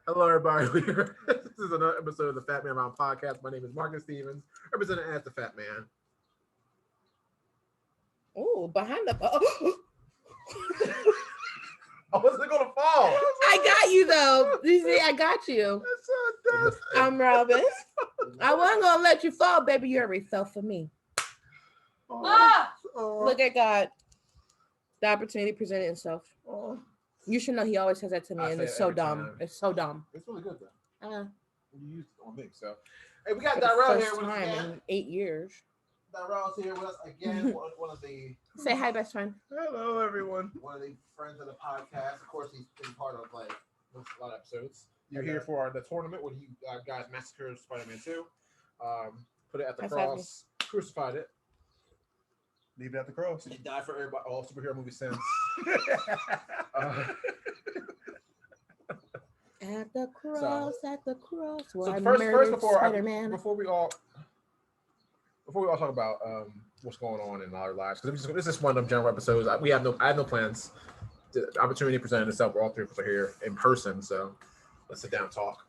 Hello, everybody. This is another episode of the Fatman Round Podcast. My name is Marcus Stevens, representing as the Fat Man. Oh, behind the. I wasn't gonna fall. I got you though. You see, I got you. That's so I'm Robyn. I wasn't gonna let you fall, baby. You already fell for me. Look at God. The opportunity presented itself. You should know he always says that to me, and it's so dumb. Time. It's so dumb. It's really good though. You used it on me, so. Hey, we got For the Dyrell here first with us time again. in 8 years. Dyrell's here with us again. one of the. Say hi, best friend. Hello, everyone. One of the friends of the podcast. Of course, he's been part of like a lot of episodes. You're here for the tournament where you guys massacred Spider-Man 2. Put it at the cross, crucified it. Leave it at the cross. He died for everybody. All superhero movies since. At the cross, So I first Spider-Man. before we all talk about what's going on in our lives, because this is one of them general episodes. I have no plans. The opportunity presented itself. All three of us are here in person, so let's sit down and talk.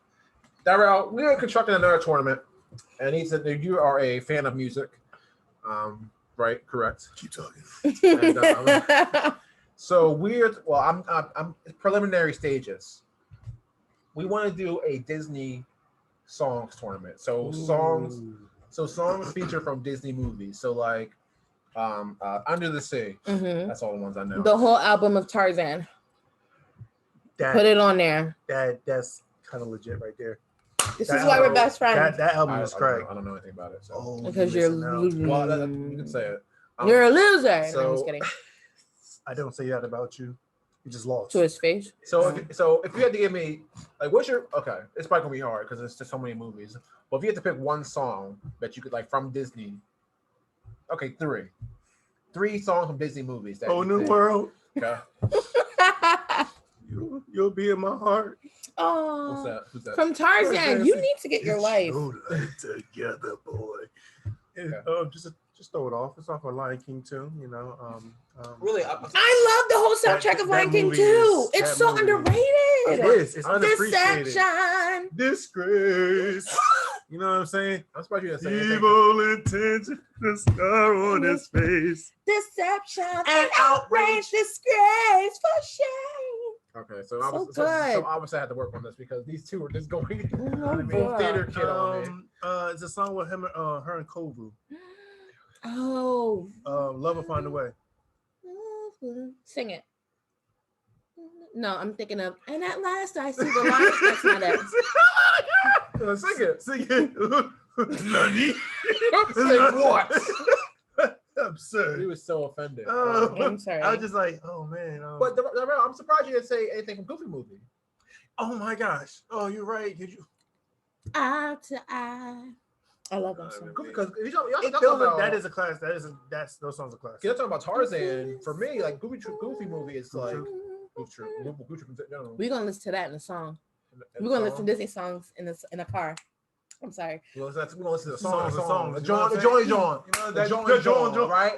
Dyrell, we are constructing another tournament, and he said that you are a fan of music. Right? Correct. Keep talking. And, so I'm preliminary stages. We want to do a Disney songs tournament. So songs featured from Disney movies. So like Under the Sea. Mm-hmm. That's all the ones I know. The whole album of Tarzan. Put it on there. That's kind of legit right there. This is why we're best friends. That album is crack. I don't know anything about it. So. Because you're Well, you can say it. You're a loser. So, no, I'm just kidding. I don't say that about you. You just lost. To his face. So if you had to give me like it's probably gonna be hard because there's just so many movies. But if you had to pick one song that you could like from Disney, okay, three songs from Disney movies. Whole New World. Okay. You'll be in my heart. Oh, Who's that? From Tarzan. You need to get your life. Together, boy. Okay. Just throw it off. It's off of Lion King too. You know. Really, I love the whole soundtrack of Lion King too. It's so underrated. It is. It's unappreciated. Deception. Disgrace. You know what I'm saying? I'm surprised you didn't say anything. Evil intention, the scar on his face. Deception and outrage, disgrace for shame. Okay, so good. obviously I had to work on this because these two were just going Oh, theater kid on me. It's a song with him, her and Kovu. Oh. Love will find a way. Sing it. No, I'm thinking of, and at last I see the light. That's not it. Sing it. Sing it. Nani? Sing what? Absurd. He was so offended. I'm sorry. I was just like, oh man. But I'm surprised you didn't say anything from Goofy movie. Oh my gosh. Oh, you're right. Did you? Eye to eye. I love that song. Because That is a class. That's those songs are classic. You're talking about Tarzan. For me, like Goofy movie is like Goofy. We're gonna listen to that in the song. We're gonna listen to Disney songs in the car. I'm sorry. We're gonna listen to the song. The John, right?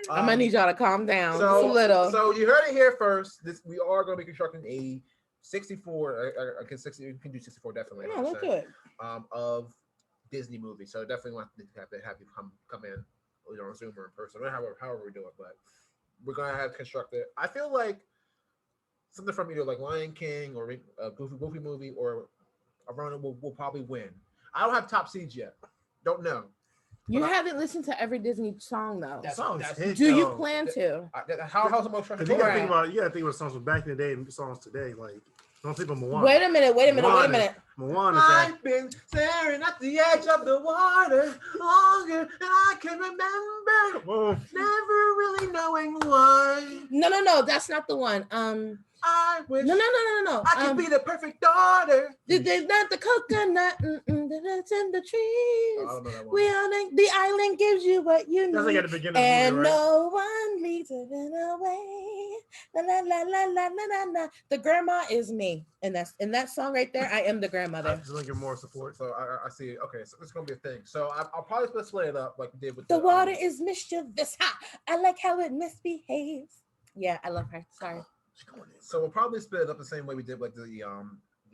I'm gonna need y'all to calm down just a So, little. so you heard it here first. We are going to be constructing a 64. I can 60. You can do 64 definitely. No, let's do it. Of Disney movies. So definitely want to have you come in either on Zoom or in person, or however we do it. But we're gonna have to construct it. I feel like something from either like Lion King or a Goofy movie or Arona will probably win. I don't have top seeds yet. Don't know. You haven't listened to every Disney song though. Do you plan to? How's the most? You gotta think about songs from back in the day and songs today. Like don't think of Moana. Wait a minute. Moana. I've been staring at the edge of the water longer than I can remember. Whoa. Never really knowing why. No, that's not the one. I wish No. I could be the perfect daughter. There's not the coconut that's in the trees. I don't know that one. We on the island gives you what you need. That's like at the beginning and of the movie, right? no one leads it away. La la la la la la la. The grandma is me, and that's in that song right there. I am the grandmother. Just looking more support. So I see. Okay, so it's gonna be a thing. So I'll probably split it up like we did with The water is mischievous. Ha! I like how it misbehaves. Yeah, I love her. Sorry. So we'll probably split it up the same way we did like the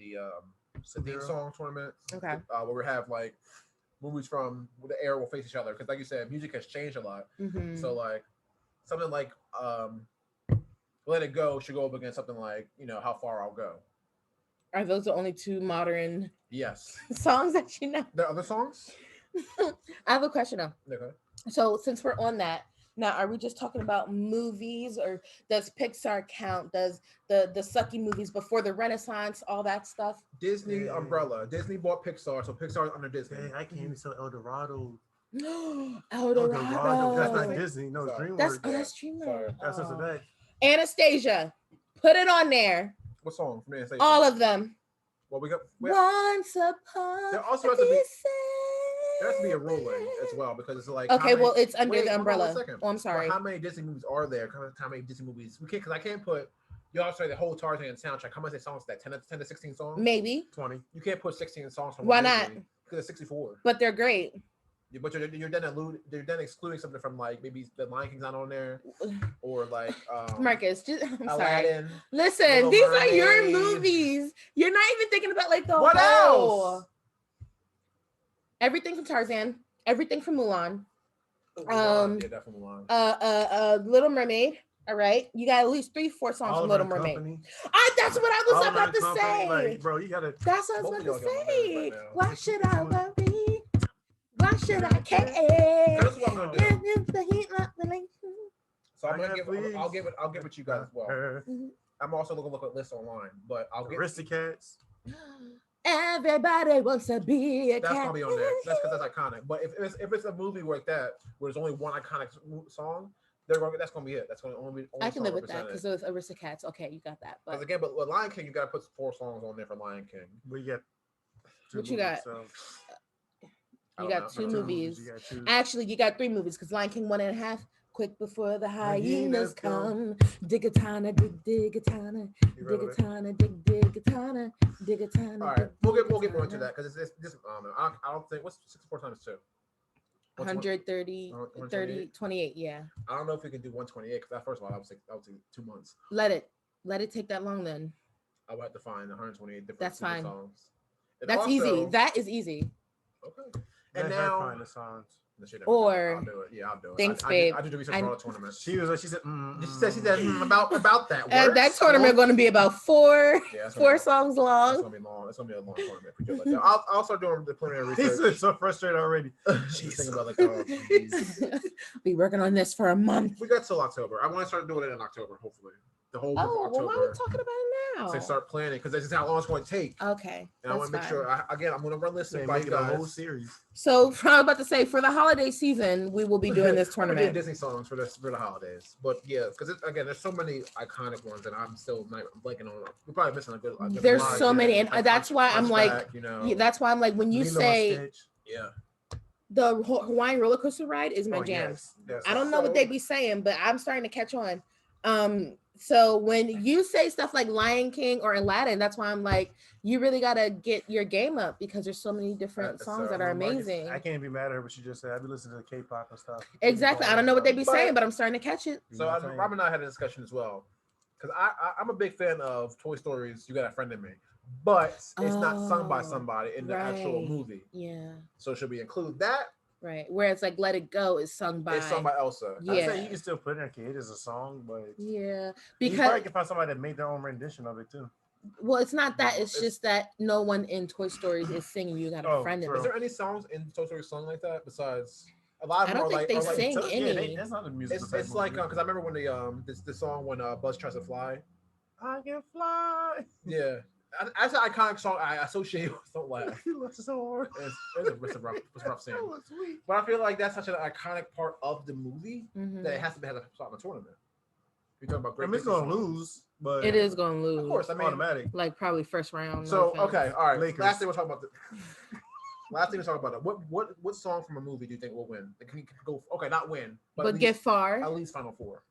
theme song tournament. Okay. Where we have like movies from the era will face each other because, like you said, music has changed a lot. Mhm. So like something like Let It Go should go up against something like How Far I'll Go. Are those the only two modern Yes. songs that you know? There are other songs. I have a question though. Okay. So since we're on that, now are we just talking about movies, or does Pixar count? Does the sucky movies before the Renaissance, all that stuff? Disney umbrella. Disney bought Pixar, so Pixar is under Disney. Hey, I can't even sell El Dorado. El Dorado. That's not Disney. No, it's Sorry. DreamWorks. That's DreamWorks. That's just that. Anastasia, put it on there. What song from Anastasia? All of them. Well, we got. Once upon. There also has to be. There has to be a ruling as well because it's like. Okay, well, it's under the umbrella. Oh, I'm sorry. Well, how many Disney movies are there? How many Disney movies? We can't because I can't put. You also say the whole Tarzan soundtrack. How many songs is that? 10 to 16 songs? Maybe 20. You can't put 16 songs from. Why not? Because it's 64. But they're great. But you're then excluding something from like maybe the Lion King's not on there, or like Marcus. I'm Aladdin. sorry. Listen, Little these are your Mermaid. movies. You're not even thinking about like the What whole. else? Everything from Tarzan. Everything from Mulan. Yeah, definitely Mulan. Little Mermaid. All right, you got at least 3-4 songs from Little Mermaid. That's what I was about to say. Like, bro, you gotta. That's what I was about to say. Right Why should I worry? Why should I care? That's what I'm gonna do. do. So I'll get with you guys as well. I'm also looking at lists online, but I'll get Aristocats. Everybody wants to be a that's cat. gonna be on there. That's because that's iconic. But if it's a movie like that where there's only one iconic song, that's gonna be it. That's gonna only I can live with that because of Aristocats. Okay, you got that. But again, but with Lion King, you gotta put 4 songs on there for Lion King. We got. What you got? So. You got 2 movies. Actually, you got 3 movies because Lion King 1.5. Quick before the hyenas come. Digatana, digatana, digatana, digatana, digatana. All right, we'll get more into that because it's this. I don't know. I don't think what's 64 times 2. 130, 30, 28. Yeah. I don't know if we can do 128 because that first one I would say 2 months. Let it take that long then. I would have to find 128 different. That's fine. Songs. That's easy. That is easy. Okay. And now find the songs. Or I'll do it. Yeah, I'll do it. Thanks, babe. I did the research for all the tournaments. She said about that. That tournament going to be about 4 songs long. It's gonna be long. It's gonna be a long tournament. Like I'll start doing the preliminary research. He's so frustrated already. She's thinking about like, oh, be working on this for a month. We got till October. I want to start doing it in October, hopefully. The whole month of October. Well, why are we talking about it now? So start planning because this is how long it's going to take. Okay. And I want to make sure. I'm going to run this and make it a whole series. So I was about to say for the holiday season, we will be doing this tournament. We're doing Disney songs for the holidays, but yeah, because again, there's so many iconic ones that I'm still blanking on. We're probably missing a good. There's so many, and that's why I'm like, that's why I'm like, when you say, the Hawaiian roller coaster ride is my jam. Yes. I don't know what they be saying, but I'm starting to catch on. So when you say stuff like Lion King or Aladdin, that's why I'm like, you really gotta get your game up because there's so many different songs that are amazing. I can't be mad at her what she just said. I be listening to K-pop and stuff. Exactly. I don't know what they be saying, but I'm starting to catch it. So Rob and I had a discussion as well because I'm a big fan of Toy Stories. You Got a Friend in Me, but it's not sung by somebody in the actual movie. Yeah. So should we include that? Right, where it's like "Let It Go" is sung by Elsa. Yeah, I say you can still put it in. It is a song, but yeah, because you probably can find somebody that made their own rendition of it too. Well, it's not that; it's just that no one in Toy Story is singing "You Got a Friend in Me." Is there any songs in Toy Story sung like that besides? A lot of them I don't think they sing any. That's not the music. It's like because I remember when the song when Buzz tries to fly. I can fly. Yeah. That's an iconic song I associate with Don't Laugh. He looks so hard. It's a rough scene. But I feel like that's such an iconic part of the movie that it has to have a spot in the tournament. You're talking about great. It's going to lose, but it is going to lose. Of course, I mean, automatic. Like probably first round. So okay, all right. Lakers. Last thing we'll talk about. Last thing we'll talk about it. What song from a movie do you think will win? Can you go? Okay, not win, but get far. At least Final Four.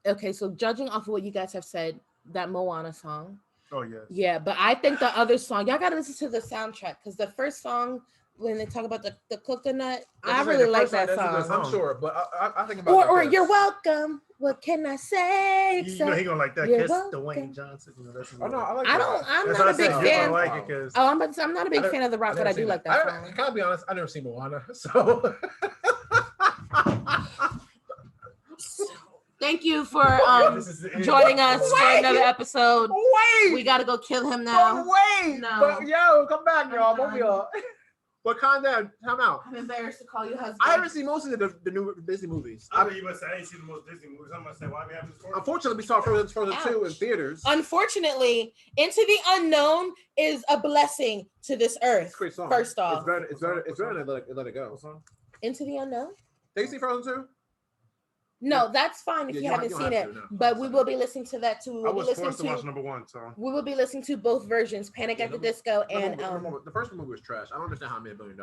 Okay, so judging off of what you guys have said, that Moana song. Oh yes. Yeah, but I think the other song, y'all gotta listen to the soundtrack because the first song when they talk about the coconut. I really like that song. I'm sure, but I think about or you're welcome. What can I say? You know he gonna like that. Kiss Dwayne Johnson. You know, that's no, I like that. I'm not a big fan. I'm not a big fan of The Rock, but I do like that song. I gotta be honest. I've never seen Moana, so. Thank you for joining us for another episode. We gotta go kill him now. No. But, yo, come back, y'all. Both of y'all. But calm down. Time out. I'm embarrassed to call you husband. I haven't seen most of the new Disney movies. I mean, you must say I ain't seen the most Disney movies. I'm gonna say why we have this. Unfortunately, we saw Frozen 2 in theaters. Unfortunately, Into the Unknown is a blessing to this earth. It's a great song. First off, it's better than Let It Go. Into the Unknown. Did you see Frozen 2? No, that's fine if you haven't seen it. But we will be listening to that too. I was forced to watch number 1, so we will be listening to both versions, Panic at the Disco and the first movie was trash. I don't understand how it made $1 billion.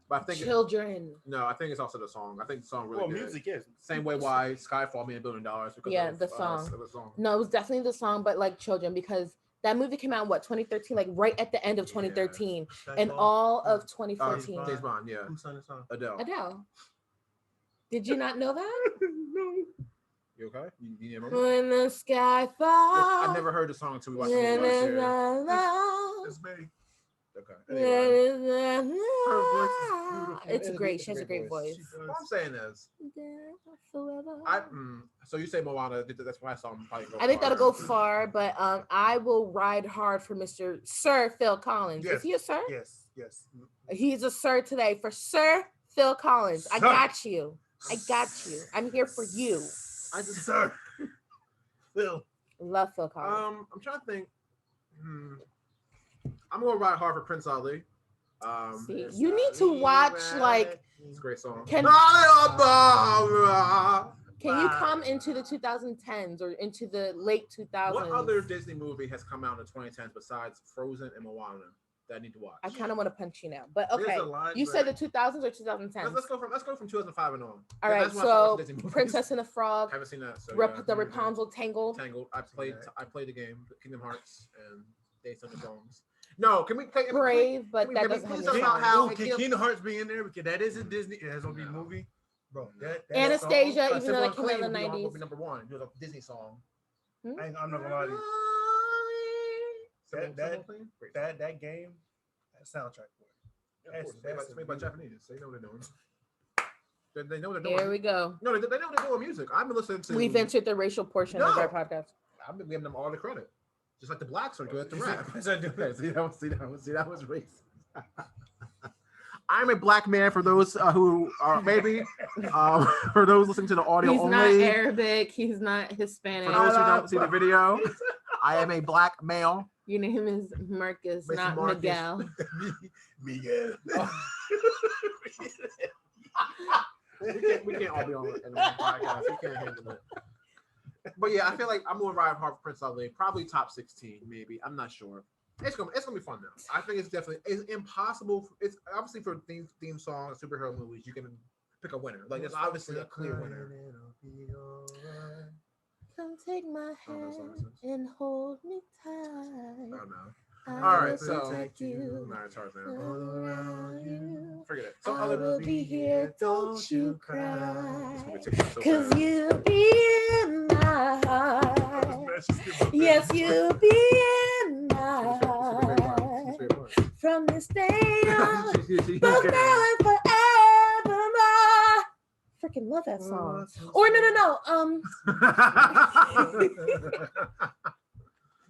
But I think children. No, I think it's also the song. I think the song really. Well, music is same way why Skyfall made $1 billion because the song. No, it was definitely the song, but like children because that movie came out in 2013, like right at the end of 2013, and all of 2014. James Bond, yeah. Who sang the song? Adele. Did you not know that? No. You okay? You when the sky falls. I never heard the song until we watched the movie last year. It's me. Okay. Anyway. It's great. She has a great voice. What I'm saying is, so you say Moana? That's why I saw him probably go. I think that'll go far, but I will ride hard for Sir Phil Collins. Yes. Is he a sir? Yes. He's a sir today for Sir Phil Collins. I got you. I'm here for you. Sir Phil. Love Phil Collins. I'm trying to think. I'm gonna ride hard for Prince Ali. See, you need to watch it's a great song. Can you come into the 2010s or into the late 2000s? What other Disney movie has come out in the 2010s besides Frozen and Moana that I need to watch? I kind of want to punch you now, but okay. You said the 2000s or 2010s? Let's go from 2005 and on. All right, so Princess and the Frog. I haven't seen that. So the Rapunzel Tangled. I played the game, Kingdom Hearts, and they sung the songs. No, can we play Brave? But that doesn't have Kingdom Hearts be in there because that is a Disney. It has to be a movie, bro. Anastasia, even though that came out in the 90s. Number 1, it was a Disney song. I'm not gonna lie to you. That game, that soundtrack for it. That's made by Japanese. So you know what they're doing. They know what they're doing. Here we go. No, they know they're doing music. I've been listening to. We've entered the racial portion of our podcast. I've been giving them all the credit. Just like the blacks are good at the rap. See, that was racist. I'm a black man for those who are maybe for those listening to the audio he's only. He's not Arabic. He's not Hispanic. For those who don't see the video, I am a black male. Your name is Marcus, not Miguel. Miguel. We can't all be on the podcast. We can't handle it. But yeah, I feel like I'm gonna ride hard for Prince Ali. Probably top 16, maybe. I'm not sure. It's gonna be fun though. I think it's impossible. It's obviously for theme songs, superhero movies, you can pick a winner. Like there's obviously a clear winner. Come take my hand and hold me tight. Oh no. All right, so forget it. So I will be here, don't you cry, 'cause you'll be in my heart. Yes, you'll be in my heart. From this day on, both now and forevermore. Freaking love that song. Or no.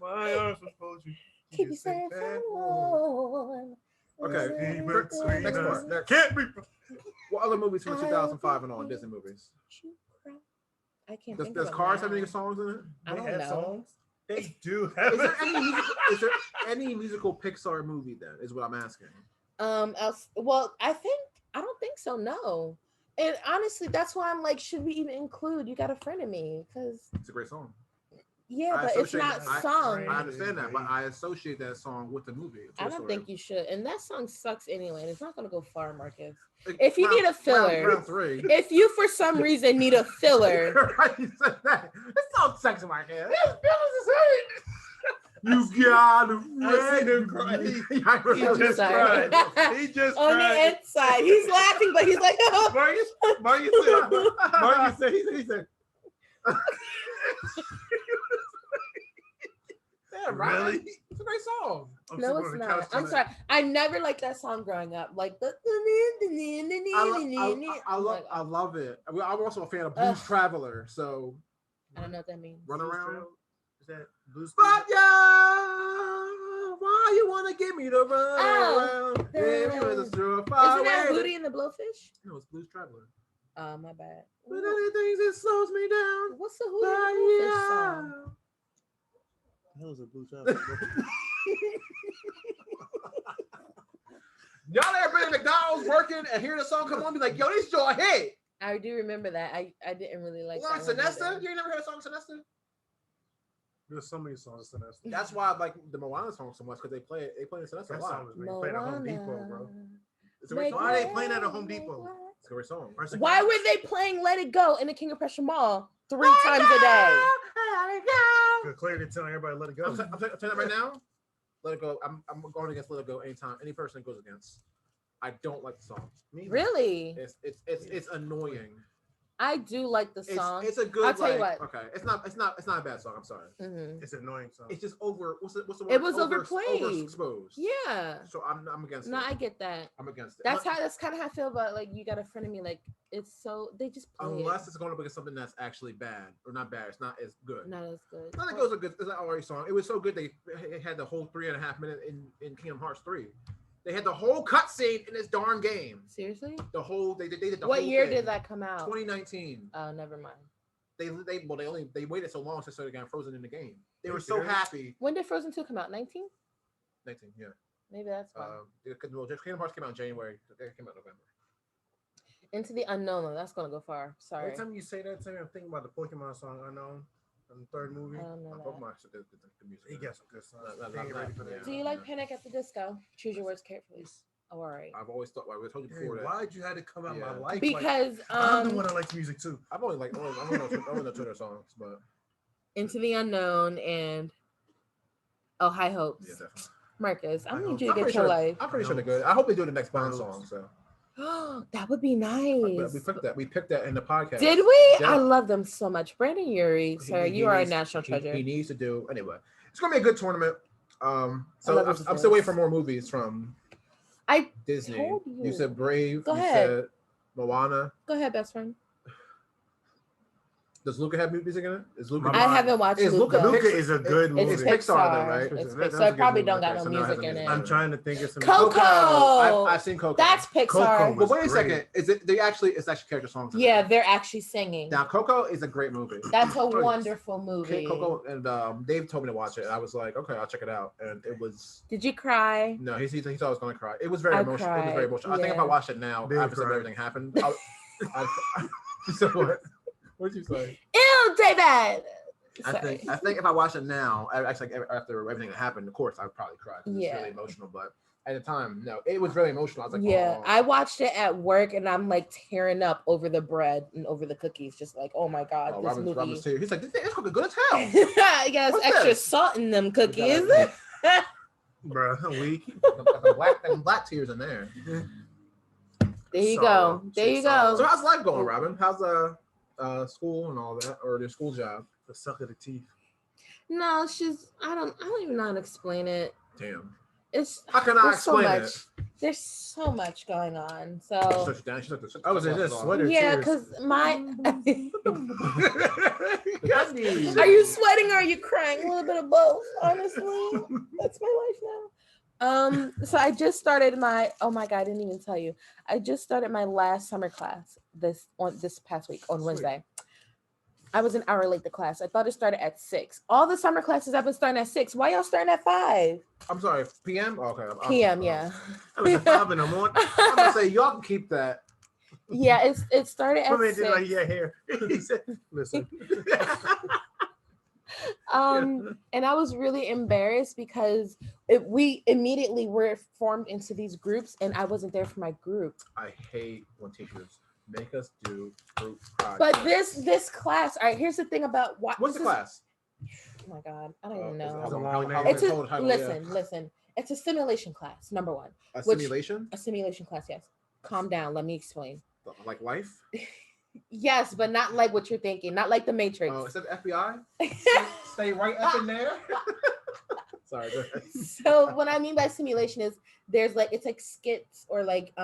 My arms suppose you. Keep you safe and warm. Okay. Next part. Can't be. What other movies from 2005 and on? Disney movies. I can't. Does Cars have any songs in it? I don't know. Songs? They do have. Is there any musical Pixar movie then? Is what I'm asking. Well, I don't think so. No. And honestly, that's why I'm like, should we even include "You Got a Friend in Me"? Because it's a great song. Yeah, but it's not sung. I understand that, but I associate that song with the movie. I don't think you should. And that song sucks anyway. And it's not going to go far, Marcus. If you need a filler, round 3. If you for some reason need a filler. Right, you said that. This song sucks, Marcus. You gotta ready. He just cried. He just on cried. the inside. He's laughing, but he's like, Marcus said, he said. Yeah, really? It's a great song. No, it's not. I'm sorry. I never liked that song growing up. Like the. I love it. I'm also a fan of Blues Traveler, so. I don't know what that means. Run around. Is that Blues? But yeah, why you wanna get me to run around? Isn't that Booty and the Blowfish? No, it's Blues Traveler. Oh, my bad. But other things that slows me down. What's the Hootie and the Blowfish song? That was a Blue Traveler. Y'all ever been at McDonald's working and hear the song come on, be like, yo, this joint hit. I do remember that. I didn't really like that. Sinesta? You ain't never heard a song Sinesta? There's so many songs in Sinesta. That's why I like the Moana song so much, because they play Sinesta a lot. They play at Home Depot, bro. Why are they playing at a Home Depot? It's a great song. Why were they playing Let It Go in the King of Prussia Mall 3 times a day? Clearly telling everybody let it go. I'm telling that right now. Let It Go. I'm going against Let It Go anytime. Any person goes against. I don't like the song. Really? It's annoying. I do like the song. It's a good. I'll tell you what. Okay, it's not a bad song. I'm sorry. Mm-hmm. It's an annoying song. It's just over. What's the word? It was overplayed. Overexposed. Yeah. So I'm against it. No, I get that. I'm against it. That's kind of how I feel about like you got a friend of me. Like it's so they just play unless it's going to be something that's actually bad or not bad. It's not as good. Not as good. Let It Go is a good. It's an alright song. It was so good they had the whole 3.5 minute in Kingdom Hearts 3. They had the whole cutscene in this darn game. Seriously? The whole they did the what whole year thing. did that come out? 2019. Oh, never mind. They waited so long since they got Frozen in the game. They were so happy. When did Frozen 2 come out? 19? 19, yeah. Maybe that's why. Kingdom Hearts came out in January. They came out in November. Into the Unknown, though. That's gonna go far. Sorry. Every time you say that to me, I'm thinking about the Pokemon song Unknown from the third movie. I don't know Pokemon the music. He got some good songs. Do you like Panic at the Disco? Choose your words carefully. Oh, all right. I've always thought. I told you before that. Why'd you have to come out my life? Because I'm the one that likes music too. I've only like I don't know Twitter songs, but Into the Unknown and High Hopes. Yeah, definitely. Marcus, I need you to get your life. I'm pretty sure they're good. I hope they do the next Bond song. So that would be nice. We picked that in the podcast. Did we? Yeah. I love them so much. Brandon Urie, sir, you are a national treasure. He needs to do anyway. It's gonna be a good tournament. So I'm still waiting for more movies from Disney. Told you. You said Brave. Go ahead. Said Moana. Go ahead, best friend. Does Luca have music in it? Is Luca? I haven't watched Luca. Luca is a good movie. It's Pixar, though, right? It's Pixar. It probably don't got no music in it. I'm trying to think of some. Coco. I've seen Coco. That's Pixar. But wait a second. It's actually character songs. Yeah, they're actually singing. Now Coco is a great movie. That's a wonderful movie. Coco and Dave told me to watch it, and I was like, okay, I'll check it out. And it was. Did you cry? No, he thought I was gonna cry. It was very emotional. Cried. It was very emotional. Yeah. I think if I watched it now, after everything happened, so what? What'd you say? Ew, David. I think if I watch it now, actually after everything that happened, of course I'd probably cry. It's really emotional, but at the time, no, it was really emotional. I was like, oh. I watched it at work and I'm like tearing up over the bread and over the cookies, just like, oh my god, this movie. Robyn's too. He's like, this cookie good as hell. Yeah, it's extra salt in them cookies. Bro, weak. Them black tears in there. There you go. So how's life going, Robyn? How's school and all that, or their school job? The suck of the teeth. No, I don't even know how to explain it. Damn. How can I explain it? There's so much going on. So I was in this sweater. Yeah, because my are you sweating or are you crying? A little bit of both, honestly. That's my life now. So I just started oh my god, I didn't even tell you. I just started my last summer class this past week on Wednesday. I was an hour late to class. I thought it started at 6. All the summer classes have been starting at 6. Why y'all starting at 5? I'm sorry, PM? Okay. PM, yeah. I was at 5 in the morning. I'm gonna say y'all can keep that. Yeah, it started at 6. Like, yeah, here. He said, listen. And I was really embarrassed because we immediately were formed into these groups and I wasn't there for my group. I hate when teachers make us do group projects. But this class, all right, here's the thing about what's the class? Oh my God, I don't even know. Listen. It's a simulation class, number one. A simulation class, yes. Calm down. Let me explain. Like life? Yes, but not like what you're thinking. Not like the Matrix. Oh, is that the FBI? Stay right up in there. Sorry. Go ahead. So what I mean by simulation is it's like skits or like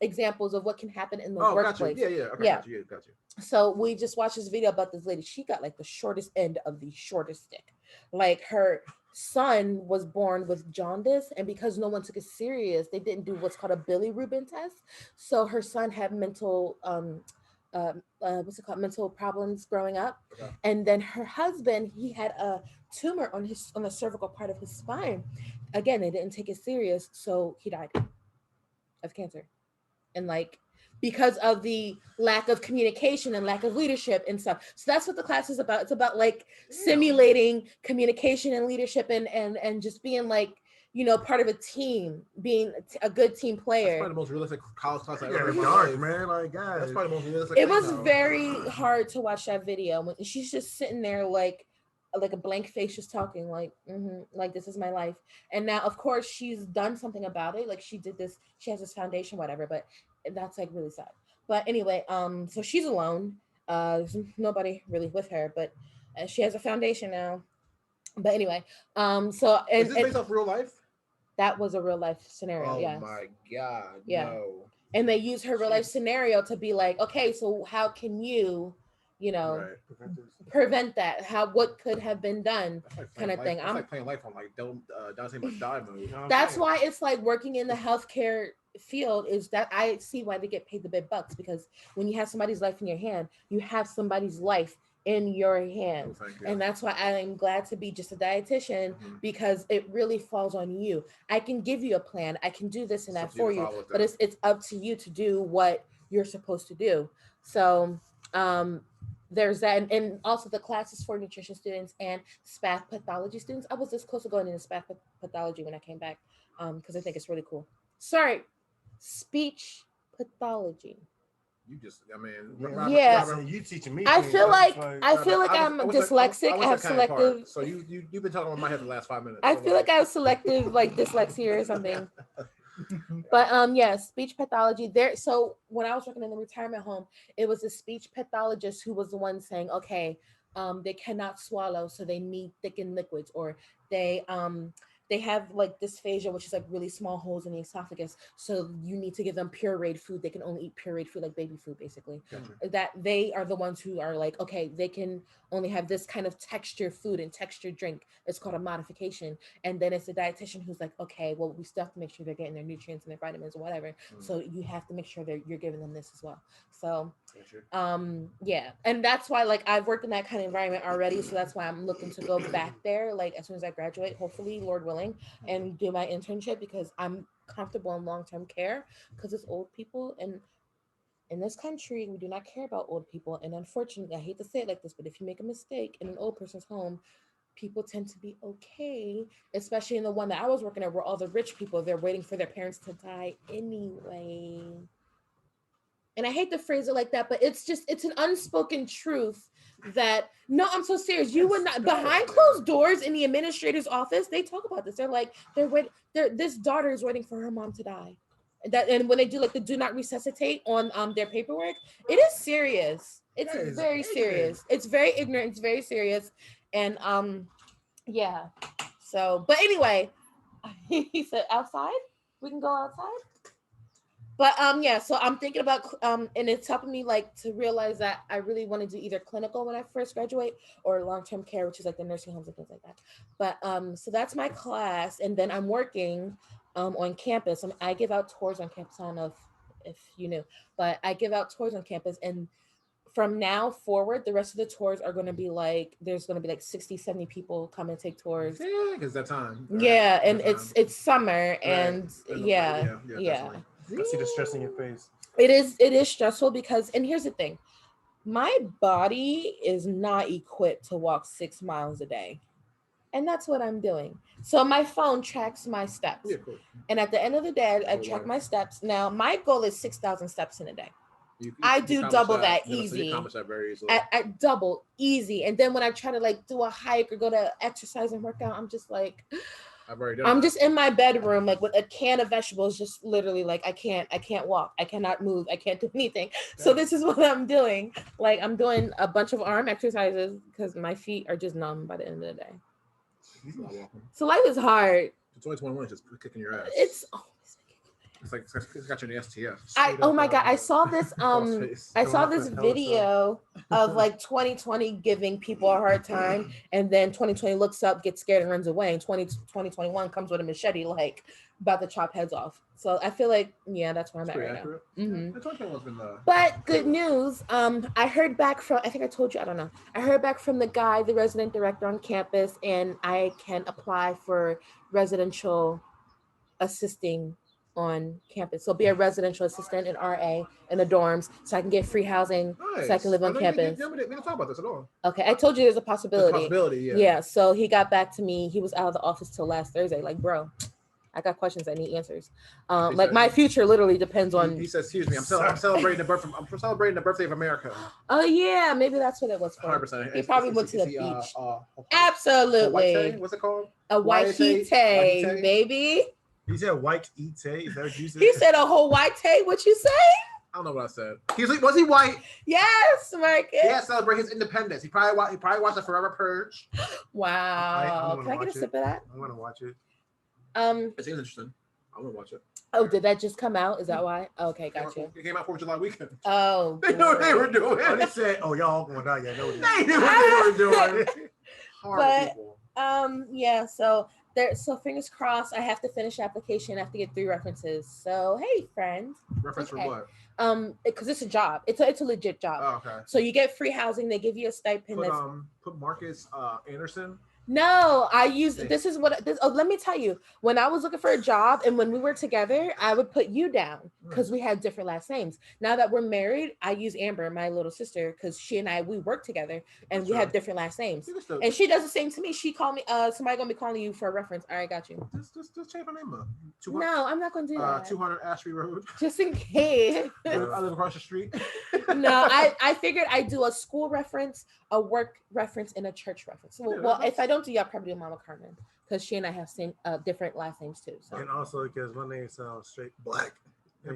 examples of what can happen in the workplace. Got you. Yeah. Okay, yeah. Got you. So we just watched this video about this lady. She got like the shortest end of the shortest stick. Like her son was born with jaundice, and because no one took it serious, they didn't do what's called a bilirubin test. So her son had mental mental problems growing up. Okay. And then her husband, he had a tumor on the cervical part of his spine. Again, they didn't take it serious, so he died of cancer. And like because of the lack of communication and lack of leadership and stuff. So that's what the class is about. It's about like simulating communication and leadership and just being like, part of a team, being a good team player. That's probably the most realistic college class I've ever dark, man. Like, guys. That's probably the most realistic. It was very hard to watch that video when she's just sitting there like a blank face, just talking like, like this is my life. And now, of course, she's done something about it. Like she did this, she has this foundation, whatever. But that's like really sad. But anyway, so she's alone. There's nobody really with her, but she has a foundation now. But anyway, so is this based off real life? That was a real life scenario. Oh my God. Yeah. No. And they use her real life scenario to be like, okay, so how can you, prevent that? What could have been done, kind of thing. I'm like playing life on like don't say much die mode. That's why it's like working in the healthcare field is that I see why they get paid the big bucks, because when you have somebody's life in your hand, you have somebody's life in your hands. And that's why I am glad to be just a dietitian, because it really falls on you. I can give you a plan, I can do this and that for you, but it's up to you to do what you're supposed to do. So there's that. And also the classes for nutrition students and SPAC pathology students. I was this close to going into SPAC pathology when I came back, because I think it's really cool. Sorry, speech pathology. You just, Robyn, you teaching me. I feel like I'm dyslexic. I have selective. So you've been talking on my head the last 5 minutes. I feel like I have selective like dyslexia or something. But speech pathology there. So when I was working in the retirement home, it was a speech pathologist who was the one saying, okay, they cannot swallow, so they need thickened liquids, or they have like dysphagia, which is like really small holes in the esophagus. So you need to give them pureed food. They can only eat pureed food, like baby food, basically. Gotcha. That they are the ones who are like, okay, they can only have this kind of texture food and texture drink. It's called a modification. And then it's the dietitian who's like, okay, well, we still have to make sure they're getting their nutrients and their vitamins or whatever. So you have to make sure that you're giving them this as well. So, and that's why like I've worked in that kind of environment already. So that's why I'm looking to go back there, like as soon as I graduate, hopefully, Lord willing, and do my internship, because I'm comfortable in long-term care, because it's old people, and in this country we do not care about old people. And unfortunately, I hate to say it like this, but if you make a mistake in an old person's home, people tend to be okay, especially in the one that I was working at, where all the rich people, they're waiting for their parents to die anyway. And I hate to phrase it like that, but it's an unspoken truth that, no, I'm so serious. You would not, behind closed doors in the administrator's office, they talk about this. They're like, this daughter is waiting for her mom to die. And when they do like the do not resuscitate on their paperwork, it is serious. It's very serious. It's very ignorant. It's very serious. And so, but anyway, he said outside, we can go outside. But so I'm thinking about and it's helping me like to realize that I really want to do either clinical when I first graduate, or long-term care, which is like the nursing homes and things like that. But so that's my class, and then I'm working on campus. I give out tours on campus. I don't know if you knew, but I give out tours on campus, and from now forward, the rest of the tours are going to be like, there's going to be like 60, 70 people come and take tours. Yeah, because that time. Right? Yeah, and it's summer, and yeah. I see the stress in your face. It is stressful because, and here's the thing, my body is not equipped to walk 6 miles a day. And that's what I'm doing. So my phone tracks my steps. Yeah, cool. And at the end of the day, I track my steps. Now, my goal is 6,000 steps in a day. I do double that easy. You accomplish that very easily. At double easy, and then when I try to like do a hike or go to exercise and work out, I'm just like, I'm just in my bedroom like with a can of vegetables, just literally like I can't walk, I cannot move, I can't do anything. So this is what I'm doing. Like I'm doing a bunch of arm exercises because my feet are just numb by the end of the day. So life is hard. 2021 is just kicking your ass. It's like it's got you in the STF. Oh my god, I saw this video of like 2020 giving people a hard time, and then 2020 looks up, gets scared, and runs away, and 2021 comes with a machete like about to chop heads off. So I feel like that's where I'm at right now. Mm-hmm. But good news, I heard back from, I think I told you, I don't know, I heard back from the guy, the resident director on campus, and I can apply for residential assisting on campus. So be a residential assistant in RA in the dorms, so I can get free housing, so I can live on campus. We didn't talk about this at all. Okay, I told you there's a possibility. Yeah. Yeah. So he got back to me. He was out of the office till last Thursday. Like, bro, I got questions. I need answers. Like my future literally depends on. He says, "Excuse me, I'm celebrating the birthday of America." Oh yeah, maybe that's what it was for. 100%. He probably went to the beach. Absolutely. What's it called? A Waikite, baby. He said white eat. Is that what you said? He said a Hawaii. What you say? I don't know what I said. Was he white? Yes, Marcus. Yeah, celebrate his independence. He probably watched the Forever Purge. Wow. Can I get a sip of that? I want to watch it. It seems interesting. I want to watch it. Oh, did that just come out? Is that why? Okay, gotcha. It came out for July weekend. Oh, they knew what they were doing. They said, "Oh, y'all going out? Yeah, know they knew what they were doing." But yeah. So fingers crossed. I have to finish the application. I have to get 3 references. So hey, friends. Reference for what? Because it's a job. It's a legit job. Oh, okay. So you get free housing. They give you a stipend. Put Marcus Anderson. No, I use let me tell you, when I was looking for a job and when we were together, I would put you down because we had different last names. Now that we're married, I use Amber, my little sister, because she and we work together and we have different last names. And she does the same to me. She called me, somebody gonna be calling you for a reference. All right, got you. Just change my name up. No, I'm not gonna do that. 200 Ashby Road. Just in case. I live across the street. No, I figured I'd do a school reference, a work reference, and a church reference. Well, if I don't do, I'll probably do Mama Carmen because she and I have different last names too. So. And also because my name sounds straight black. They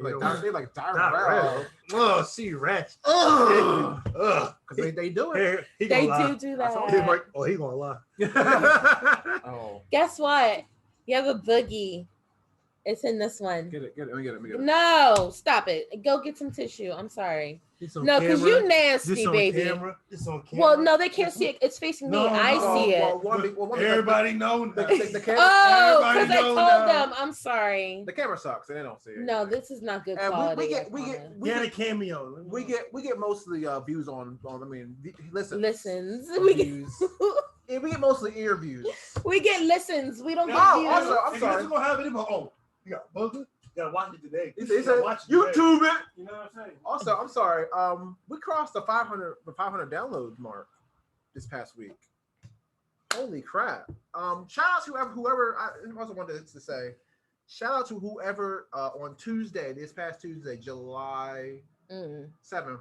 like Dyrell. Oh, see, rats. Because they do it. They do that. He gonna lie. Oh. Guess what? You have a boogie. It's in this one. Get it. Let me get it. No, stop it. Go get some tissue. I'm sorry. No, because you nasty, baby. It's on camera. Well, no, they can't see it. It's facing me. I see it. Everybody knows. The camera. Oh, because I told them. I'm sorry. The camera sucks, and they don't see it. No, this is not good quality. We get a cameo. We get most of the views on. I mean, listens. We get mostly ear views. We get listens. We don't get views. Also, I'm sorry. Gonna have it in my you got buzzer. You gotta watch it today. He said, YouTube it. You know what I'm saying? Also, I'm sorry. We crossed the 500 downloads mark this past week. Holy crap! Shout out to whoever. I also wanted to say, shout out to whoever on this past Tuesday, July 7th.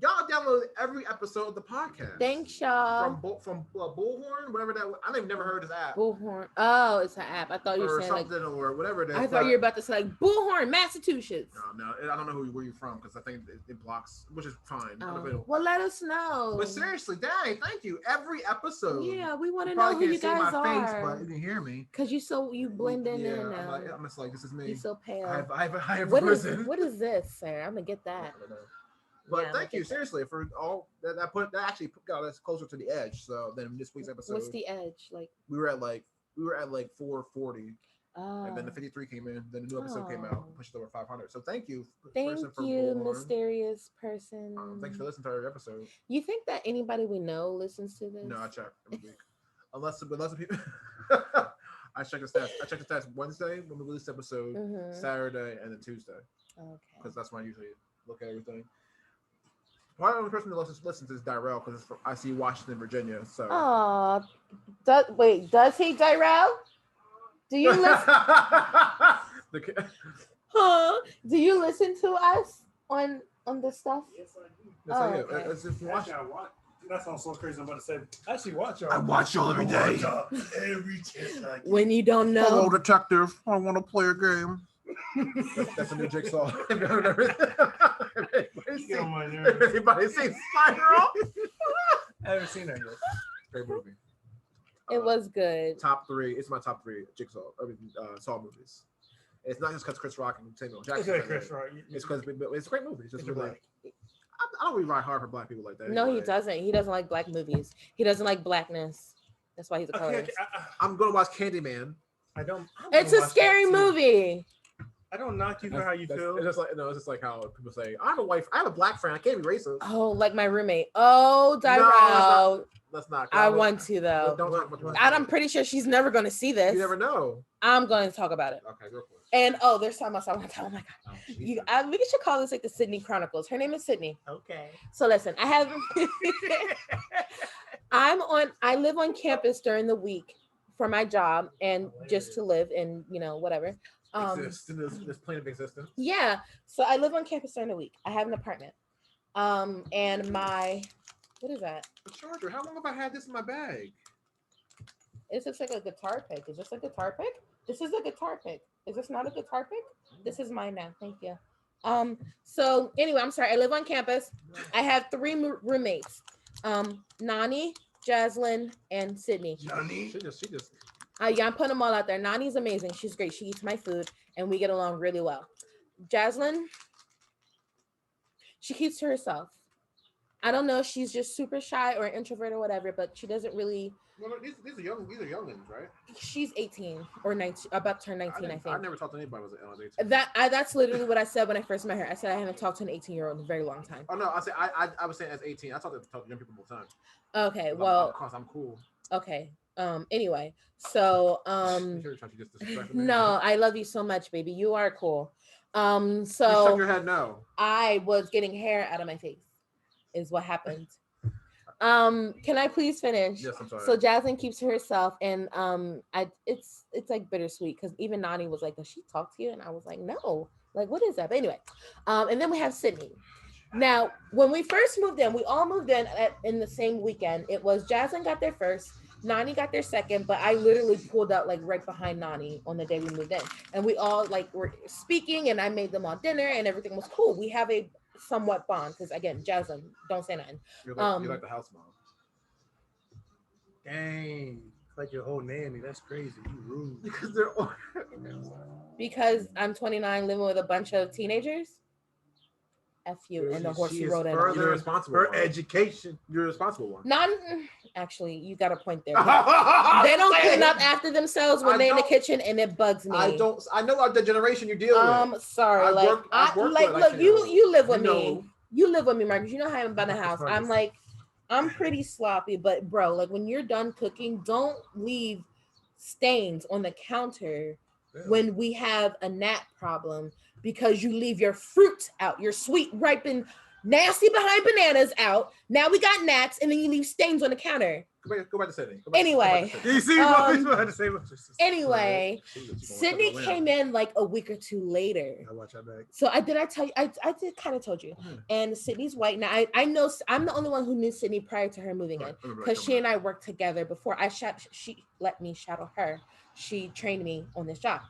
Y'all downloaded every episode of the podcast. Thanks, y'all. From Bullhorn, whatever that. I've never heard of this app. Bullhorn. Oh, it's an app. I thought you were saying something or whatever it is. I thought you were about to say like Bullhorn, Massachusetts. No, I don't know where you're from because I think it blocks, which is fine. Well, let us know. But seriously, dang, thank you. Every episode. Yeah, we want to know who you guys are. Face, but you can hear me. Because you blend in there now. I'm just like, this is me. You're so pale. I have what is this, sir? I'm gonna get that. But thank you, seriously, for all that actually got us closer to the edge. So then this week's episode. What's the edge? Like we were at 440. And then the 53 came in, then the new episode came out, pushed over 500. So thank you. Thank you, mysterious person. Thanks for listening to our episode. You think that anybody we know listens to this? No, I check every week. unless the people I check the stats. I check the stats Wednesday when we release the episode, Saturday, and then Tuesday. Okay. Because that's when I usually look at everything. One other person that listens is Dyrell because I see Washington, Virginia. So. Oh, does he, Dyrell? Do you listen? Do you listen to us on on this stuff? Yes, I do. Okay. As if you watch. That sounds so crazy. I'm about to say. I actually watch y'all. I watch y'all every day. Every chance I get. When you don't know. Hello, detective. I want to play a game. That's a new Jigsaw. Everybody seen Spiral? I haven't seen that yet. Great movie. It was good. Top 3. It's my top 3 Jigsaw. Saw movies. It's not just because Chris Rock and Samuel Jackson. It's Chris Rock. It's because it's a great movie. It's just really. I don't really ride hard for black people like that. No, he doesn't. He doesn't like black movies. He doesn't like blackness. That's why he's a colorist. I'm gonna watch Candyman. It's a scary movie. I don't knock you for how you feel. It's just like how people say, I have a black friend. I can't be racist. Oh, like my roommate. Oh, Dyrell. That's not. I want to though. Don't talk about I'm pretty sure she's never going to see this. You never know. I'm going to talk about it. Okay, go for it. And there's time I saw. Oh my god. We should call this like the Sydney Chronicles. Her name is Sydney. Okay. So listen, I live on campus during the week for my job and just to live and whatever. Exist in this plane of existence. Yeah. So I live on campus during the week. I have an apartment. And what is that? A charger. How long have I had this in my bag? It looks like a guitar pick. Is this a guitar pick? This is a guitar pick. Is this not a guitar pick? This is mine now. Thank you. So anyway, I'm sorry. I live on campus. I have 3 roommates. Nani, Jaslyn, and Sydney. Nani? She just. Yeah, I'm putting them all out there. Nani's amazing. She's great. She eats my food, and we get along really well. Jaslyn, she keeps to herself. I don't know if she's just super shy or introvert or whatever, but she doesn't really. Well, these are youngins, right? She's 18 or 19, about to turn 19, I think. I never talked to anybody when I was 18. That's literally what I said when I first met her. I said I haven't talked to an 18-year-old in a very long time. Oh no, I was saying as 18. I talk to young people all the time. Okay, well, because I'm cool. Okay. Anyway, so no, I love you so much, baby. You are cool. So you shake your head no. I was getting hair out of my face, is what happened. Can I please finish? Yes, I'm sorry. So Jasmine keeps to herself, and it's like bittersweet because even Nani was like, "Does she talk to you?" And I was like, "No." Like, what is that? But anyway, and then we have Sydney. Now, when we first moved in, we all moved in the same weekend. It was Jasmine got there first, Nani got there second, but I literally pulled up like right behind Nani on the day we moved in, and we all like were speaking, and I made them all dinner, and everything was cool. We have a somewhat bond because again, Jasmine, don't say nothing. You're like the house mom. Dang, it's like your whole nanny. That's crazy. You rude. Because I'm 29, living with a bunch of teenagers. F you and the horse you rode in. You're responsible for education. You're a responsible one. Not actually, you got a point there. They don't clean up after themselves when they're in the kitchen, and it bugs me. I know the generation you deal with. Sorry, you live with me. You live with me, Marcus. You know how I'm about the house. I'm pretty sloppy, but bro, like when you're done cooking, don't leave stains on the counter when we have a gnat problem because you leave your fruit out, your sweet, ripened, nasty behind bananas out. Now we got gnats, and then you leave stains on the counter. Go back to Sydney. Anyway, you see what he's about to say? Anyway, Sydney came in like a week or two later. I watch that back. So I did tell you? I did kind of told you. And Sydney's white. Now I know I'm the only one who knew Sydney prior to her moving in because she and I worked together before. She let me shadow her. She trained me on this job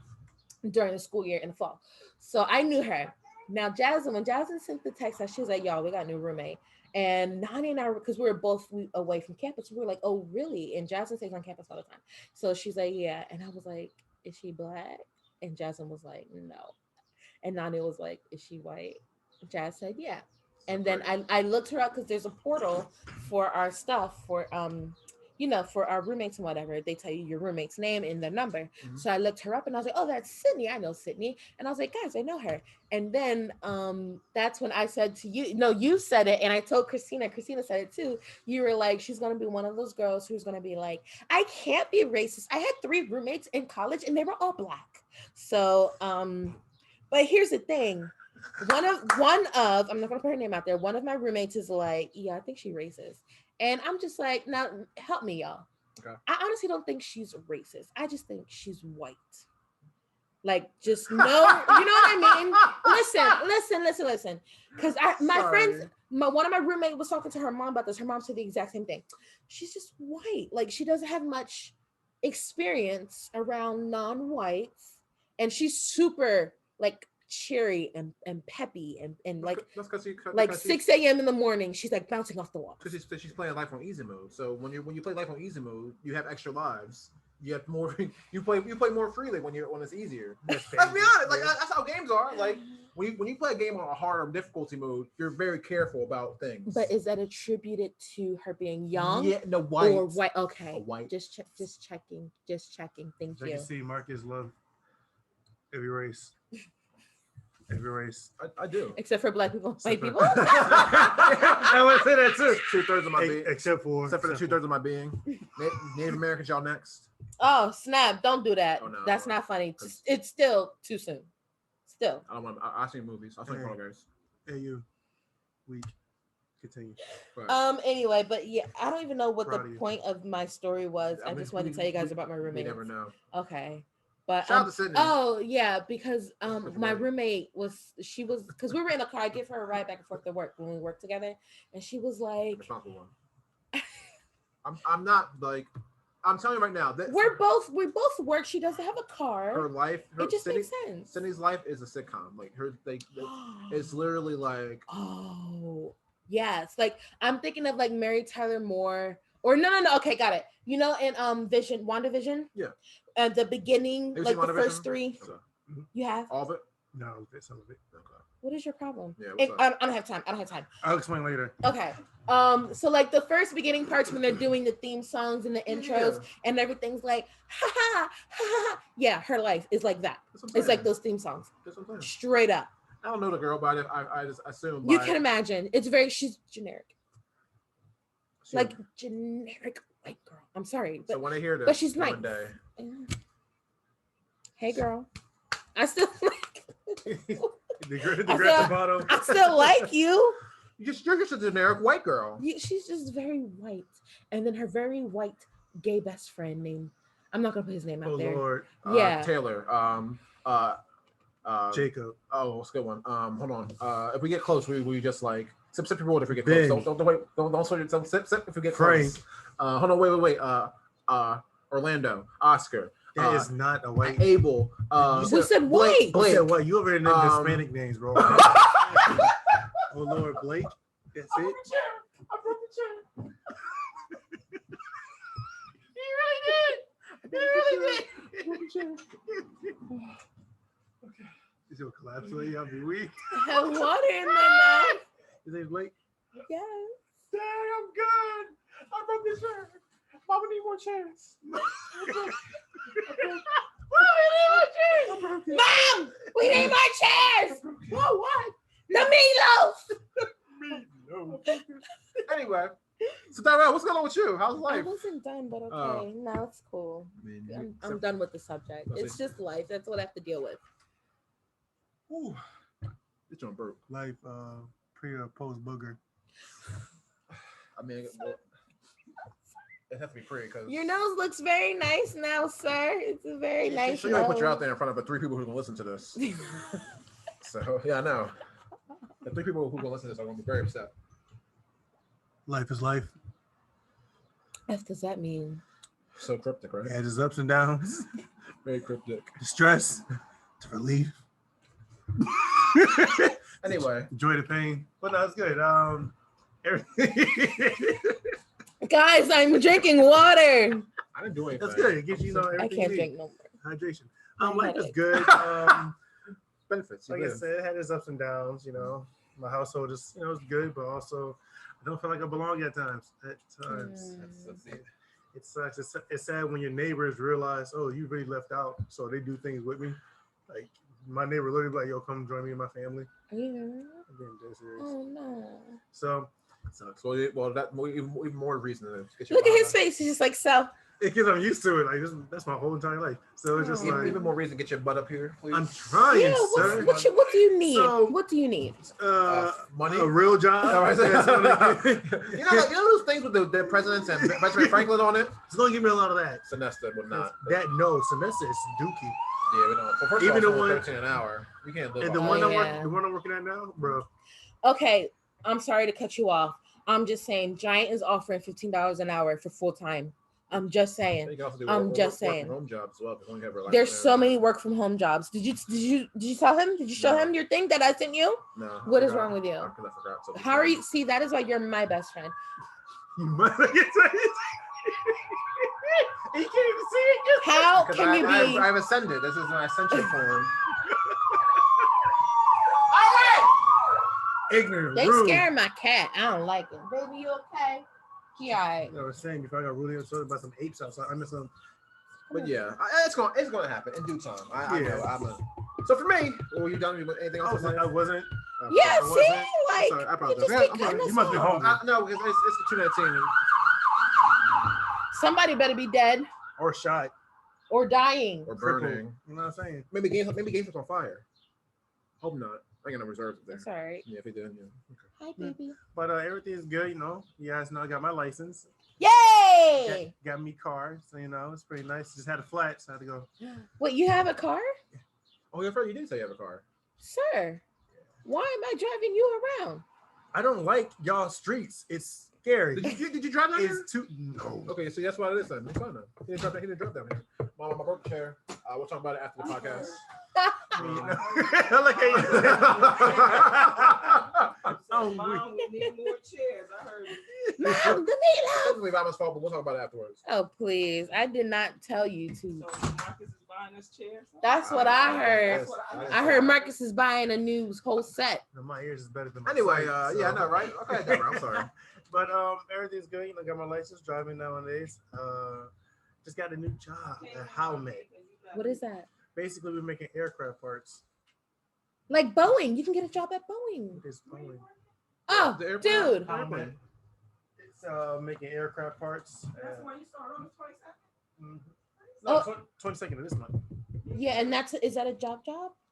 during the school year in the fall. So I knew her. Now when Jasmine sent the text out, she was like, "Y'all, we got a new roommate." And Nani and I, because we were both away from campus, we were like, "Oh, really?" And Jasmine stays on campus all the time. So she's like, "Yeah." And I was like, "Is she black?" And Jasmine was like, "No." And Nani was like, "Is she white?" Jazz said, "Yeah." And then I looked her up because there's a portal for our stuff for for our roommates and whatever. They tell you your roommate's name and their number. Mm-hmm. So I looked her up and I was like, "Oh, that's Sydney. I know Sydney." And I was like, "Guys, I know her." And then that's when I said to you, no, you said it. And I told Christina said it too. You were like, she's going to be one of those girls who's going to be like, "I can't be racist. I had 3 roommates in college and they were all black." So, but here's the thing. One of, I'm not going to put her name out there. One of my roommates is like, "Yeah, I think she's racist." And I'm just like, "Now help me, y'all." Okay. I honestly don't think she's racist. I just think she's white. Like, just know, you know what I mean? Listen. Because my friends, one of my roommates was talking to her mom about this. Her mom said the exact same thing. She's just white. Like, she doesn't have much experience around non-whites. And she's super, like, cheery and peppy and like, like 6 a.m. in the morning, she's like bouncing off the wall. Because she's playing life on easy mode. So when you play life on easy mode, you have extra lives. You have more. You play more freely when it's easier. Let's be honest. Like that's how games are. Like when you play a game on a harder difficulty mode, you're very careful about things. But is that attributed to her being young? Yeah, no, white or white. Okay, a white. Just checking. Thank you. You see, Marcus love every race. Every race. I do. Except for black people, white people. I would say that too. 2/3 of my being. Except for the 2/3 of my being. Native Americans, y'all next. Oh snap! Don't do that. Oh, no, that's not funny. It's still too soon. Still. I don't want. I see movies. I'll see guys. Hey, you. Weak. Continue. Right. Anyway, but yeah, I don't even know what the point of my story was. I just wanted to tell you guys about my roommate. You never know. Okay. But shout out to Sydney. Oh yeah, because my roommate because we were in a car. I give her a ride back and forth to work when we work together, and she was like, I'm not like, I'm telling you right now that we both work. She doesn't have a car. Her life, it just makes sense. Sydney's life is a sitcom. Like it's literally like, oh yes, like I'm thinking of like Mary Tyler Moore. Or no. Okay, got it. You know, in WandaVision. Yeah. At the beginning, like the first 3. You have all of it. No, some of it. Okay. What is your problem? Yeah. I don't have time. I'll explain later. Okay. So like the first beginning parts when they're doing the theme songs and the intros and everything's like ha ha ha. Yeah, her life is like that. It's like those theme songs. Straight up. I don't know the girl, but I just assume. You can imagine. She's generic. Like generic white girl. I'm sorry, but so when I hear this, but she's nice. Hey, girl. I still like. I still like you. You're just a generic white girl. She's just very white, and then her very white gay best friend named. I'm not gonna put his name out there. Lord. Yeah. Taylor. Jacob. Oh, it's a good one. Hold on. If we get close, we just like. Sip your water if we get close. Don't wait. Don't switch it. Sip if we get close. Hold on. Wait. Orlando. Oscar. That is not a white. Abel. We said white. Blake. You said what? You over there named Hispanic names, bro. Oh Lord, Blake. That's it. I broke the chair. He really did. Okay. Is your collapse way? I'll be weak. Have water in my mouth. His name's Blake? Yes. Dang, I'm good. I broke the chair. Mama need more chairs. Mom, we need more chairs. Whoa, what? The meatloaf. Anyway, so Dyrell, what's going on with you? How's life? I wasn't done, but okay. No, it's cool. I'm done with the subject. It's just life. That's what I have to deal with. Ooh, it's on burp. Life, pre or post booger. I mean, well, it has to be pre because your nose looks very nice now, sir. It's a very nice. So you gotta put you out there in front of 3 people who can listen to this. So yeah, I know. The 3 people who can listen to this are gonna be very upset. Life is life. What does that mean? So cryptic, right? Yeah, there's ups and downs. Very cryptic. Stress to relief. Anyway, enjoy the pain, but no, it's good. Guys, I'm drinking water. I didn't do anything. That's good. It gives you everything. I can't drink no more. Hydration. Life is good. Benefits. Like I said, it had its ups and downs. You know, my household is it's good, but also I don't feel like I belong at times. It sucks. It's sad when your neighbors realize, oh, you really left out, so they do things with me. Like my neighbor literally like, yo, come join me and my family. Yeah. I'm being dead serious. Oh no. So it sucks. Well, that even more reason to get look at his face. He's just like so. Because I'm used to it. Like that's my whole entire life. So it's just even more reason to get your butt up here, please. I'm trying, sir. What do you need? What do you need? Money, a real job. You know those things with the presidents and President Franklin on it. It's gonna give me a lot of that. Sinesta would not. Sinesta is dookie. Yeah, we don't. Well, first Even of all, the one 13 an hour. You can't live. And the one I'm working at now, bro. Okay, I'm sorry to cut you off. I'm just saying, Giant is offering $15 an hour for full time. I'm just saying. I'm just saying. Home jobs as well. There's so many work from home jobs. Did you tell him? Did you show him your thing that I sent you? No. What is wrong with you? I forgot. So how are you? See, that is why you're my best friend. You might get he can't even see it. How can you be? I've ascended. This is my ascension form. Ignorant. They rude. scaring my cat. I don't like it. Baby, you okay? He all right. I was saying before I got really upset about some apes outside. I missed some. But yeah, it's gonna happen in due time. I know. So for me, were you done with anything else? I wasn't. Yeah, see, like sorry, I apologize. You must be home. No, because it's 2:19. Somebody better be dead Or shot. or dying or burning. You know what I'm saying? Maybe game's on fire. Hope not. I got no reserves there. That's all right. Yeah, if he did, yeah. Hi, baby. But everything is good, you know. You guys know I got my license. Yay! Got me car, so you know it's pretty nice. Just had a flat, so I had to go. Wait, you have a car? Oh, you're right. You did say you have a car. Sir, why am I driving you around? I don't like y'all streets. It's scary. Did you drive down here? It's too no. Okay, so that's what it is then. It's fine then. He didn't drive down here. Mom, I broke the chair. We'll talk about it after the podcast. Mom, we need more chairs. I heard it. Mom, It's Mama's fault, but we'll talk about it afterwards. Oh, please. I did not tell you to. So Marcus is buying us chairs? That's what I heard. That's what I heard Marcus is buying a new whole set. No, my ears is better than my Anyway, sight, so. yeah, I know, right? Okay, Dyrell, I'm sorry. But everything's good. You know, got my license driving nowadays. Just got a new job at Howmet. What is that? Basically, we're making aircraft parts. Like Boeing. You can get a job at Boeing. It's Boeing. Oh, The airplane- dude. Howmet. It's making aircraft parts. That's when you start on the 22nd? No, 22nd of this month. Yeah, and is that a job?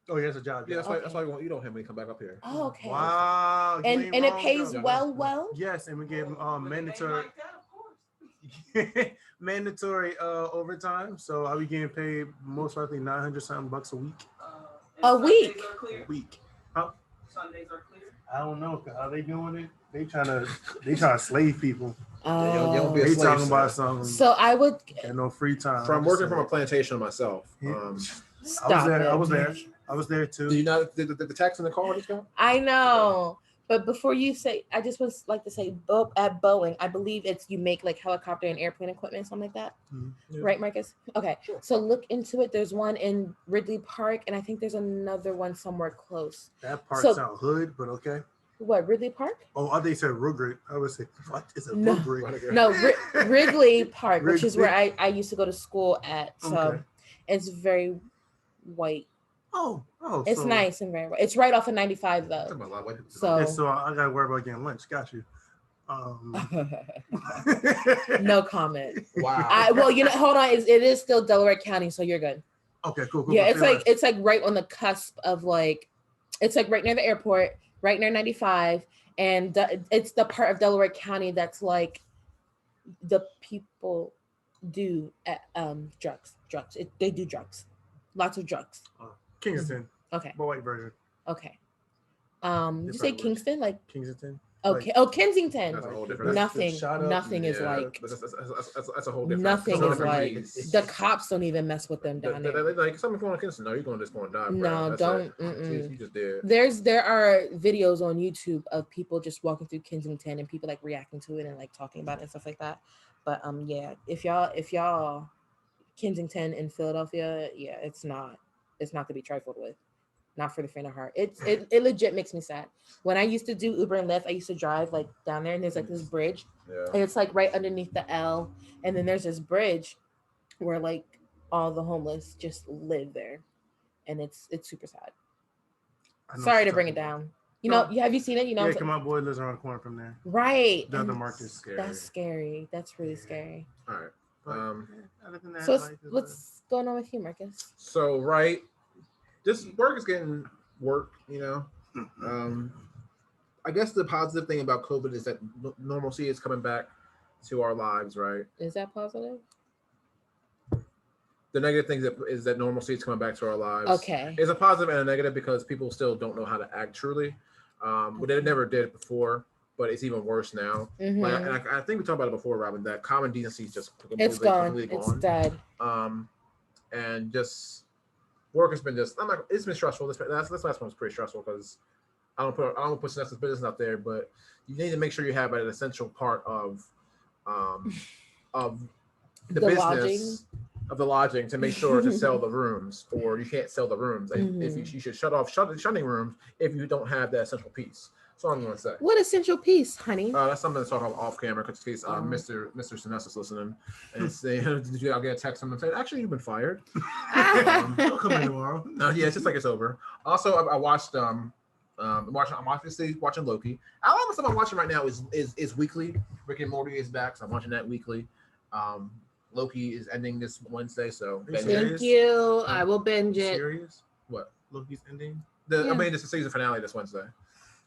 Oh, yeah, it's a job. Yeah, Yeah. that's why you don't have me come back up here. Oh, okay. Wow. you And ain't it wrong, pays though. well. Yes, and we get But they mandatory like that, of course. mandatory overtime. So I'll be getting paid most likely $900-something bucks a week. And A Sundays week? are clear? A week. Huh? Sundays are clear. I don't know how they doing it. They trying to slave people. you don't be a They slave, talking about sir. something. So I would And no free time. From working from a plantation myself. stop. I was it. there too. Do you not did the tax in the car just go? I know. But before you say, I just would like to say at Boeing, I believe you make like helicopter and airplane equipment, something like that. Yeah. Right, Marcus? Okay. Sure. So look into it. There's one in Ridley Park, and I think there's another one somewhere close. That part So- sound hood, but okay. What, Ridley Park? Oh, I think you said Rugrit. I would say, what is a No. Rugrit? No, Ridley Park, which is where Ridley. I used to go to school at. So Okay. it's very white. Oh, It's so- nice and very white. It's right off of 95 though. So Yeah, so I gotta worry about getting lunch. Got you. no comment. Wow. Well, hold on. It is still Delaware County, so you're good. Okay, cool. Yeah, it's like right on the cusp of like, it's like right near the airport, right near 95, and it's the part of Delaware County that's like the people do drugs. They do drugs, lots of drugs. Kingston, Okay, the white version. okay. You say probably would. Kingston, like Kensington. okay. Oh, Kensington. That's a whole different. Nothing. Shut up. Nothing is Yeah, like. that's a whole different. Nothing that's a is whole like. different The beast. cops don't even mess with them down there. Like something going to Kingston. No, you're going to die. Bro. No, That's don't. it. Jeez, you just did. There are videos on YouTube of people just walking through Kensington and people like reacting to it and like talking about it and stuff like that. But yeah, if y'all Kensington in Philadelphia, yeah, it's not to be trifled with. Not for the faint of heart. It legit makes me sad. When I used to do Uber and Lyft, I used to drive like down there and there's like this bridge. Yeah. And it's like right underneath the L. And then there's this bridge where like all the homeless just live there. And it's super sad. I know Sorry what to you're bring it talking about. down. Have you seen it? Yeah, cause my boy lives around the corner from there. Right. The other and Marcus. Scary. That's scary. That's really scary. All right. But, other than that, So life is what's going on with you, Marcus? So right, this work is getting work. I guess the positive thing about COVID is that normalcy is coming back to our lives, right? Is that positive? The negative thing is that normalcy is coming back to our lives. Okay. It's a positive and a negative because people still don't know how to act truly. But they never did it before, but it's even worse now. Mm-hmm. Like, and I think we talked about it before, Robyn, that common decency is just completely gone. It's dead. And just work has been just. It's been stressful. This last one was pretty stressful because I don't put Vanessa's business out there, but you need to make sure you have an essential part of the business. Lodging. Of the lodging to make sure to sell the rooms, or you can't sell the rooms. Mm-hmm. If you should shutting rooms if you don't have that essential piece. That's all I'm going to say. What essential piece, honey? That's something to talk about off camera because in case Mr. Sinessa's listening and say, I'll get a text from him saying, actually, you've been fired. I'll come in tomorrow. Yeah, it's just like it's over. Also, I watched I'm obviously watching Loki. A lot of stuff I'm watching right now is weekly. Rick and Morty is back, so I'm watching that weekly. Loki is ending this Wednesday, so thank you. I will binge it. Serious? What? Loki's ending? I mean, it's the season finale this Wednesday.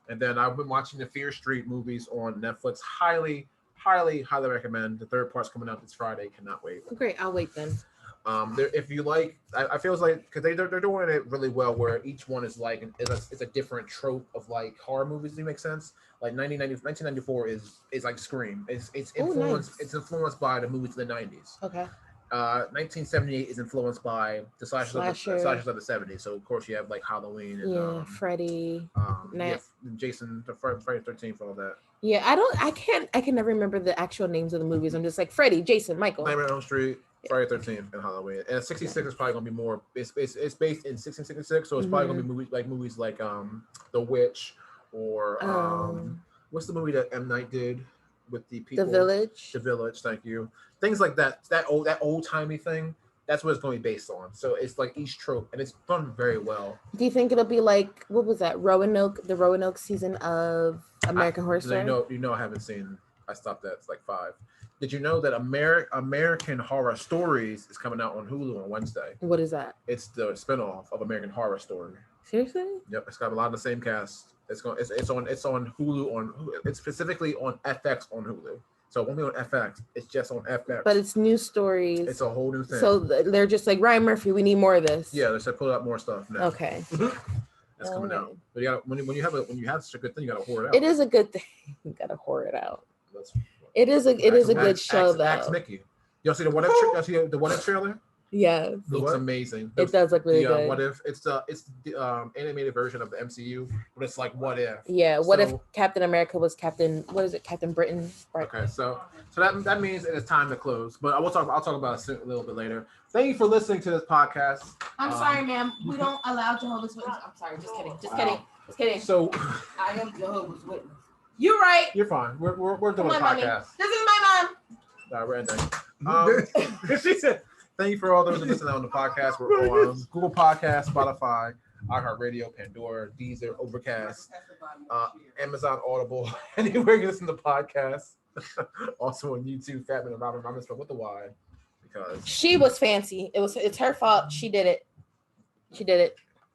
And then I've been watching the Fear Street movies on Netflix. Highly, highly, highly recommend. The third part's coming out this Friday. Cannot wait. Great, I'll wait then. If you like, I feel like because they're doing it really well, where each one is like it's a different trope of like horror movies. Does that make sense? Like 1994 is like Scream. It's influenced. Nice. It's influenced by the movies of the 90s. Okay. 1978 is influenced by the slashers of the 70s. So of course you have like Halloween and Freddy, Jason, the Friday 13th, all that. Yeah, I can never remember the actual names of the movies. I'm just like Freddy, Jason, Michael. Nightmare on Elm Street, Friday 13th, and Halloween. And 66 is probably gonna be more. It's based in 1666, so it's probably gonna be movies like The Witch or what's the movie that M. Night did with the people? The Village. The Village. Thank you. Things like that. That old timey thing. That's what it's going to be based on. So it's like each trope, and it's done very well. Do you think it'll be like what was that? The Roanoke season of American Horror Story? You know, I haven't seen. I stopped at like 5. Did you know that American Horror Stories is coming out on Hulu on Wednesday? What is that? It's the spinoff of American Horror Story. Seriously? Yep, it's got a lot of the same cast. It's on Hulu it's specifically on FX on Hulu. So it won't be on FX. It's just on FX. But it's new stories. It's a whole new thing. So they're just like Ryan Murphy. We need more of this. Yeah, they said pull out more stuff now. Okay. That's coming out. But you got when you have such a good thing, you got to whore it out. It is a good thing. You got to whore it out. It is a good show though. Axe Mickey. Y'all see the What If? The What If trailer? Yeah, looks amazing. It does look really good. What If? It's the animated version of the MCU, but it's like What If. Yeah, what if Captain America was Captain? What is it? Captain Britain? Right. Okay, so that means it is time to close. But I'll talk about it a little bit later. Thank you for listening to this podcast. I'm sorry, ma'am. We don't allow Jehovah's Witnesses. I'm sorry. Just kidding. Just kidding. So I am Jehovah's Witness. You're right. You're fine. We're doing a podcast. Mommy. This is my mom. We're ending. She said. Thank you for all those listening on the podcast. We're on Google Podcasts, Spotify, iHeartRadio, Pandora, Deezer, Overcast, Amazon Audible, anywhere you listen to podcasts. Also on YouTube, Fatman and Robyn spelled with the Y because she was fancy. It's her fault. She did it.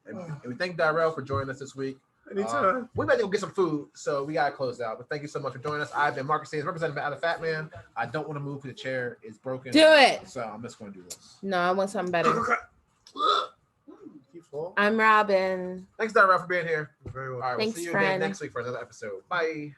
And we thank Dyrell for joining us this week. Anytime. We better go get some food, so we gotta close out. But thank you so much for joining us. I've been Marcus and representing out of Fatman. I don't want to move because the chair is broken. Do it. So I'm just gonna do this. No, I want something better. I'm Robyn. Thanks, Dyrell, for being here. Very well. All right, Thanks, we'll see you friend. again next week for another episode. Bye.